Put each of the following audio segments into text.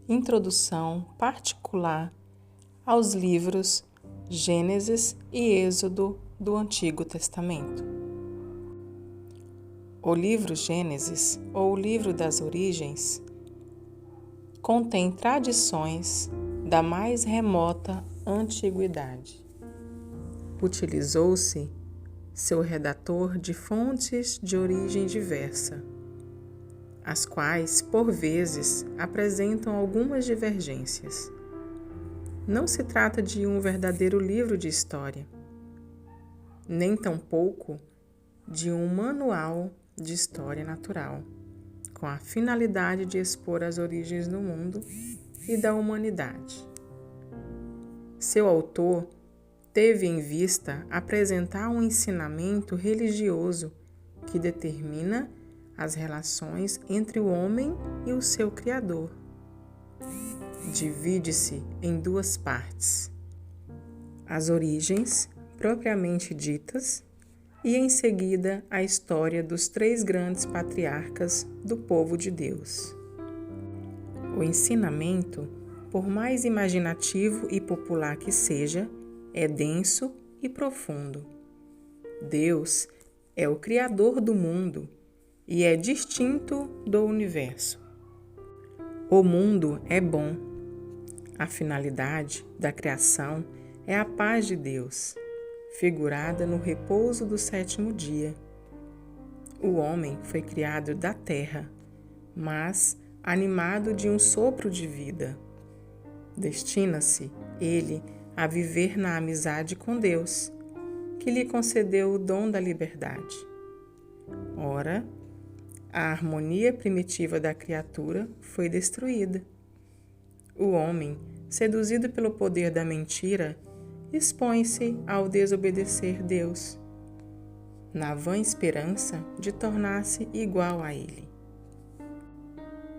introdução particular aos livros Gênesis e Êxodo do Antigo Testamento. O livro Gênesis, ou o livro das origens, contém tradições da mais remota antiguidade. Utilizou-se seu redator de fontes de origem diversa, as quais, por vezes, apresentam algumas divergências. Não se trata de um verdadeiro livro de história, nem tampouco de um manual de história natural, com a finalidade de expor as origens do mundo e da humanidade. Seu autor teve em vista apresentar um ensinamento religioso que determina as relações entre o homem e o seu Criador. Divide-se em duas partes: as origens propriamente ditas e, em seguida, a história dos três grandes patriarcas do povo de Deus. O ensinamento, por mais imaginativo e popular que seja, é denso e profundo. Deus é o Criador do mundo e é distinto do universo. O mundo é bom. A finalidade da criação é a paz de Deus, figurada no repouso do sétimo dia. O homem foi criado da terra, mas animado de um sopro de vida. Destina-se ele a viver na amizade com Deus, que lhe concedeu o dom da liberdade. Ora, a harmonia primitiva da criatura foi destruída. O homem, seduzido pelo poder da mentira, expõe-se ao desobedecer Deus, na vã esperança de tornar-se igual a Ele.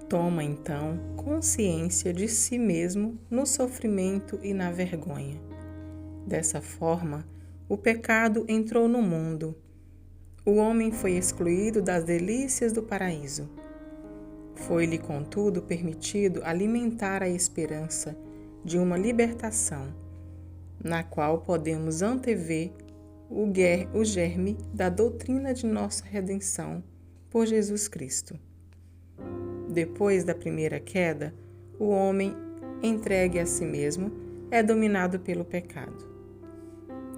Toma então consciência de si mesmo no sofrimento e na vergonha. Dessa forma, o pecado entrou no mundo. O homem foi excluído das delícias do paraíso. Foi-lhe, contudo, permitido alimentar a esperança de uma libertação, na qual podemos antever o germe da doutrina de nossa redenção por Jesus Cristo. Depois da primeira queda, o homem, entregue a si mesmo, é dominado pelo pecado.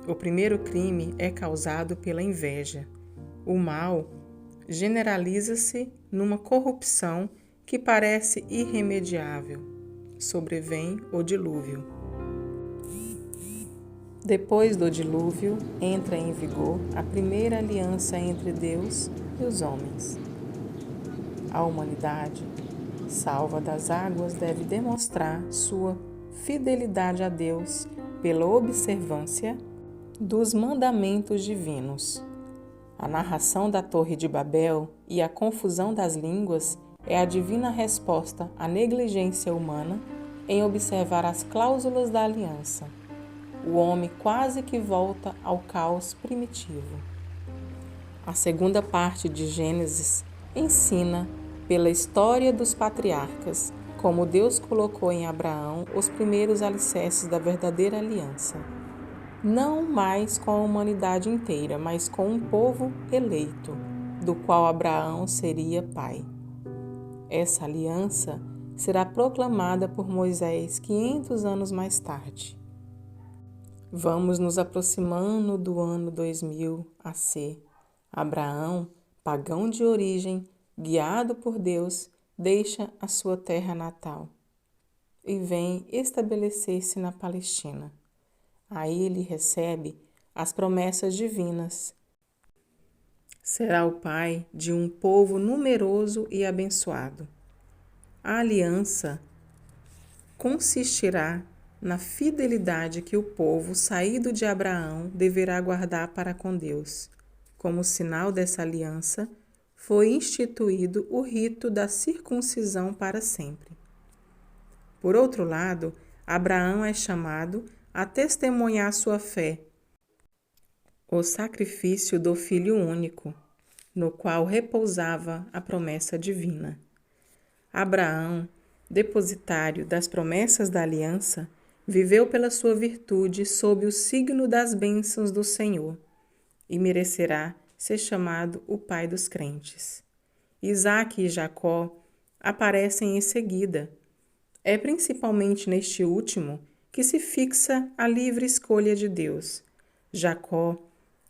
O primeiro crime é causado pela inveja. O mal generaliza-se numa corrupção que parece irremediável. Sobrevém o dilúvio. Depois do dilúvio, entra em vigor a primeira aliança entre Deus e os homens. A humanidade, salva das águas, deve demonstrar sua fidelidade a Deus pela observância dos mandamentos divinos. A narração da Torre de Babel e a confusão das línguas é a divina resposta à negligência humana em observar as cláusulas da aliança. O homem quase que volta ao caos primitivo. A segunda parte de Gênesis ensina, pela história dos patriarcas, como Deus colocou em Abraão os primeiros alicerces da verdadeira aliança. Não mais com a humanidade inteira, mas com um povo eleito, do qual Abraão seria pai. Essa aliança será proclamada por Moisés 500 anos mais tarde. Vamos nos aproximando do ano 2000 AC. Abraão, pagão de origem, guiado por Deus, deixa a sua terra natal e vem estabelecer-se na Palestina. Aí ele recebe as promessas divinas. Será o pai de um povo numeroso e abençoado. A aliança consistirá na fidelidade que o povo saído de Abraão deverá guardar para com Deus. Como sinal dessa aliança, foi instituído o rito da circuncisão para sempre. Por outro lado, Abraão é chamado a testemunhar sua fé, o sacrifício do Filho único, no qual repousava a promessa divina. Abraão depositário das promessas da aliança, viveu pela sua virtude sob o signo das bênçãos do Senhor e merecerá ser chamado o pai dos crentes. Isaque e Jacó aparecem em seguida. É principalmente neste último que se fixa a livre escolha de Deus. Jacó,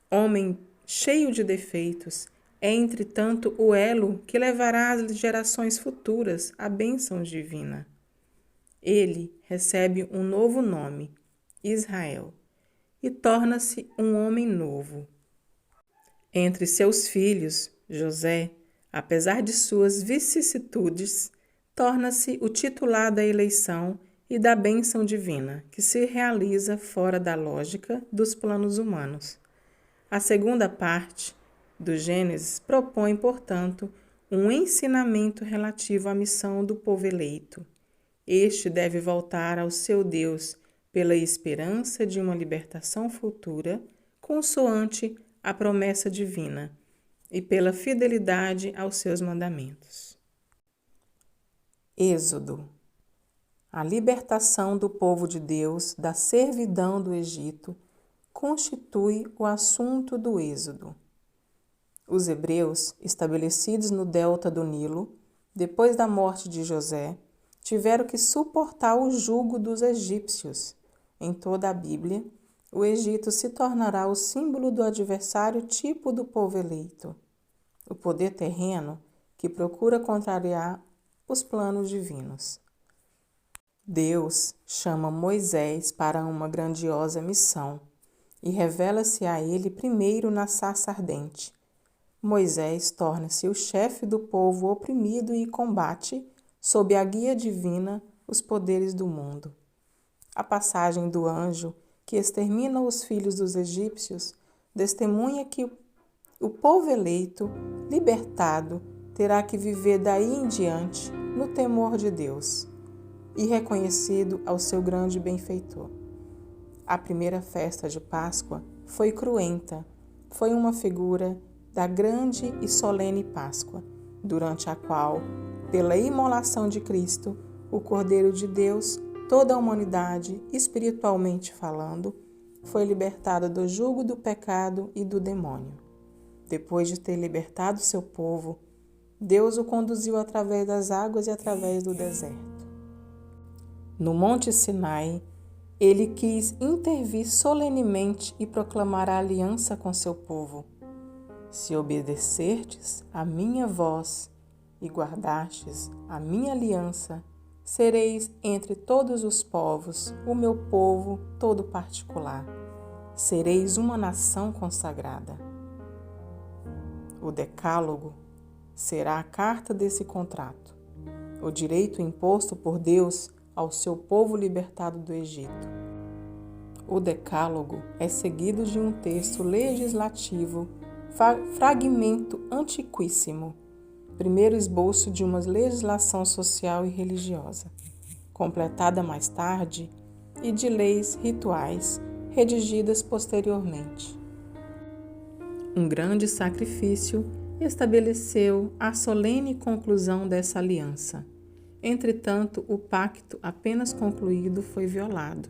homem cheio de defeitos, é, entretanto, o elo que levará às gerações futuras a bênção divina. Ele recebe um novo nome, Israel, e torna-se um homem novo. Entre seus filhos, José, apesar de suas vicissitudes, torna-se o titular da eleição e da bênção divina, que se realiza fora da lógica dos planos humanos. A segunda parte do Gênesis propõe, portanto, um ensinamento relativo à missão do povo eleito. Este deve voltar ao seu Deus pela esperança de uma libertação futura, consoante a promessa divina, e pela fidelidade aos seus mandamentos. Êxodo. A libertação do povo de Deus da servidão do Egito constitui o assunto do Êxodo. Os hebreus, estabelecidos no delta do Nilo, depois da morte de José, tiveram que suportar o jugo dos egípcios. Em toda a Bíblia, o Egito se tornará o símbolo do adversário tipo do povo eleito, o poder terreno que procura contrariar os planos divinos. Deus chama Moisés para uma grandiosa missão e revela-se a ele primeiro na sarça ardente. Moisés torna-se o chefe do povo oprimido e combate, sob a guia divina, os poderes do mundo. A passagem do anjo que extermina os filhos dos egípcios testemunha que o povo eleito, libertado, terá que viver daí em diante no temor de Deus e reconhecido ao seu grande benfeitor. A primeira festa de Páscoa foi cruenta, foi uma figura da grande e solene Páscoa, durante a qual, pela imolação de Cristo, o Cordeiro de Deus, toda a humanidade, espiritualmente falando, foi libertada do jugo do pecado e do demônio. Depois de ter libertado seu povo, Deus o conduziu através das águas e através do deserto. No Monte Sinai, ele quis intervir solenemente e proclamar a aliança com seu povo. Se obedecerdes a minha voz e guardastes a minha aliança, sereis entre todos os povos o meu povo todo particular. Sereis uma nação consagrada. O Decálogo será a carta desse contrato, o direito imposto por Deus ao seu povo libertado do Egito. O Decálogo é seguido de um texto legislativo, fragmento antiquíssimo, primeiro esboço de uma legislação social e religiosa, completada mais tarde, e de leis rituais redigidas posteriormente. Um grande sacrifício estabeleceu a solene conclusão dessa aliança. Entretanto, o pacto apenas concluído foi violado.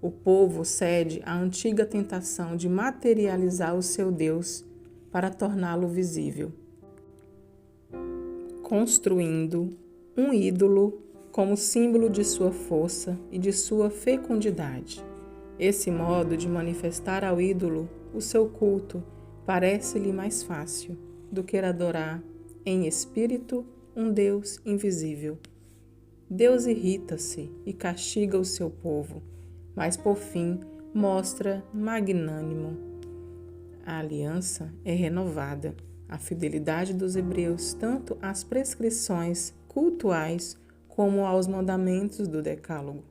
O povo cede à antiga tentação de materializar o seu Deus para torná-lo visível, construindo um ídolo como símbolo de sua força e de sua fecundidade. Esse modo de manifestar ao ídolo o seu culto parece-lhe mais fácil do que adorar em espírito um Deus invisível. Deus irrita-se e castiga o seu povo, mas por fim mostra magnânimo. A aliança é renovada. A fidelidade dos hebreus tanto às prescrições cultuais como aos mandamentos do Decálogo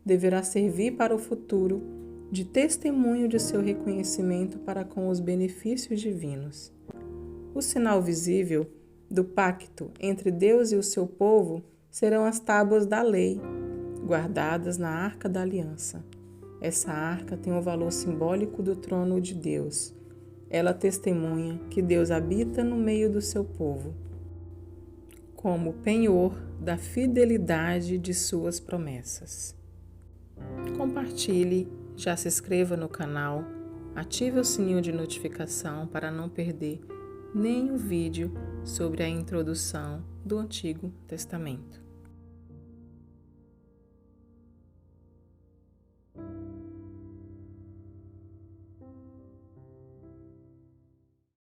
deverá servir para o futuro de testemunho de seu reconhecimento para com os benefícios divinos. O sinal visível do pacto entre Deus e o seu povo serão as tábuas da lei, guardadas na Arca da Aliança. Essa arca tem o valor simbólico do trono de Deus. Ela testemunha que Deus habita no meio do seu povo. como penhor da fidelidade de suas promessas. Compartilhe, já se inscreva no canal, ative o sininho de notificação para não perder nenhum vídeo sobre a introdução do Antigo Testamento.